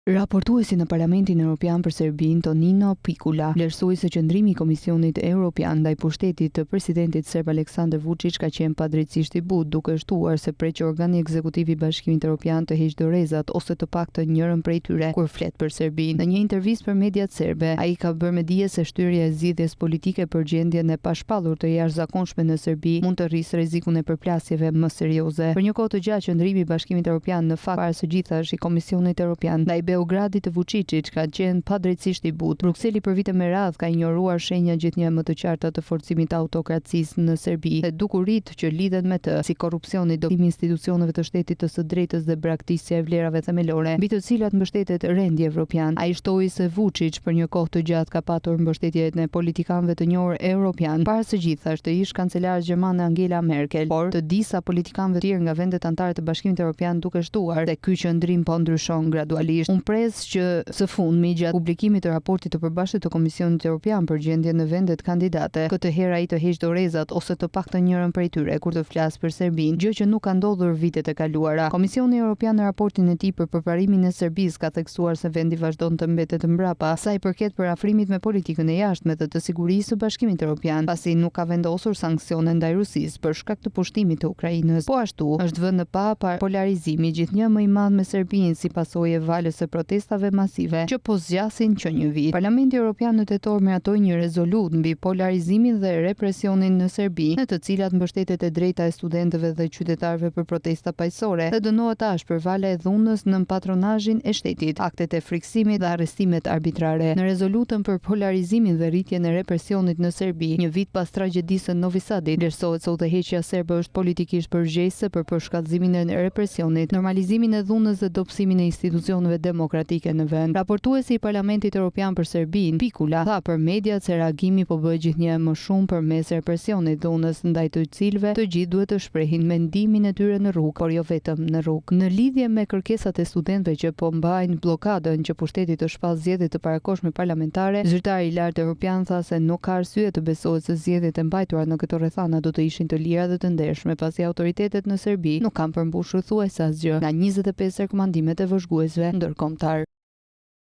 Raportuesi në Parlamentin Evropian për Serbinë, Tonino Pikula, vlerësoi se qëndrimi i Komisionit Evropian ndaj pushtetit të presidentit serb Aleksandar Vučić ka qenë padrejtisht i butë, duke shtuar se preq organi ekzekutiv i Bashkimit Evropian të heqë dorezat ose të paktën njërin prej tyre kur flet për Serbinë. Në një intervistë për mediat serbe, ai ka bërë me dije se shtyrja e zgjidhjes politike për gjendjen e pashpallur të jashtëzakonshme në Serbi mund të rrisë rrezikun e përplasjeve më serioze. Për një kohë të gjatë qëndrimi i Bashkimit Evropian në fakt para së gjithash i Komisionit Evropian ndaj Beogradit të Vučićit ka qenë padrejtisht i butë. Brukseli për vite me radhë ka injoruar shenja gjithnjë më të qarta të forcimit të autokracisë në Serbi, dhe dukuritë që lidhen me të, si korrupsioni, doptimi i institucioneve të shtetit të së drejtës dhe braktisja e vlerave themelore, mbi të cilat mbështetet rendi evropian. Ai shtoi se Vučić për një kohë të gjatë ka patur mbështetjen e politikanëve të njohur evropian, para së gjithash të ish kancelare gjermane Angela Merkel, por të disa politikanëve të tjerë nga vendet anëtare të Bashkimit Evropian, duke shtuar se ky qëndrim po ndryshon gradualisht. Unë pres që së fundmi gjatë publikimit të raportit të përbashkët të Komisionit Evropian për gjendjen në vendet kandidate, këtë herë ai të heqë dorezat ose të paktën njërin prej tyre kur të flas për Serbinë, gjë që nuk ka ndodhur vitet e kaluara. Komisioni Evropian në raportin e tij për përparimin e Serbisë ka theksuar se vendi vazhdon të mbetet mbrapa sa i përket përafrimit me politikën e jashtme të sigurisë së Bashkimit Evropian, pasi nuk ka vendosur sanksione ndaj Rusisë për shkak të pushtimit të Ukrainës. Po ashtu, është vënë në pa polarizimi gjithnjë më i madh me Serbinë si pasojë e valës së protestave masive që po zgjasin që një vit. Parlamenti Evropian në tetor miratoi një rezolutë mbi polarizimin dhe represionin në Serbi, në të cilat mbështetet e drejta e studentëve dhe qytetarëve për protesta paqësore dhe dënohet ashpër vala e dhunës në patronazhin e shtetit, aktet e friksimit dhe arrestimet arbitrare. Në rezolutën për polarizimin dhe rritjen e represionit në Serbi, një vit pas tragjedisë së Novi Sadit, vlerësohet se udhëheqja serbe është politikisht përgjegjëse për përshkallëzimin e represionit, normalizimin e dhunës dhe dobësimin e institucioneve demokratike në vend. Raportuesi i Parlamentit Evropian për Serbinë, Pikula, tha për mediat se reagimi po bëhet gjithnjë më shumë përmes represionit dhunës ndaj të cilëve të gjithë duhet të shprehin mendimin e tyre në rrugë, por jo vetëm në rrugë. Në lidhje me kërkesat e studentëve që po mbajnë bllokadën që pushteti të shpall zgjedhjet të parakohshme parlamentare, zyrtari i lartë evropian tha se nuk ka arsye të besohet se zgjedhjet e mbajtura në këto rrethana do të ishin të lira dhe të ndershme, pasi autoritetet në Serbi nuk kanë përmbushur thuajse asgjë nga 25 rekomandimet e vëzhguesve ndërkombëtar.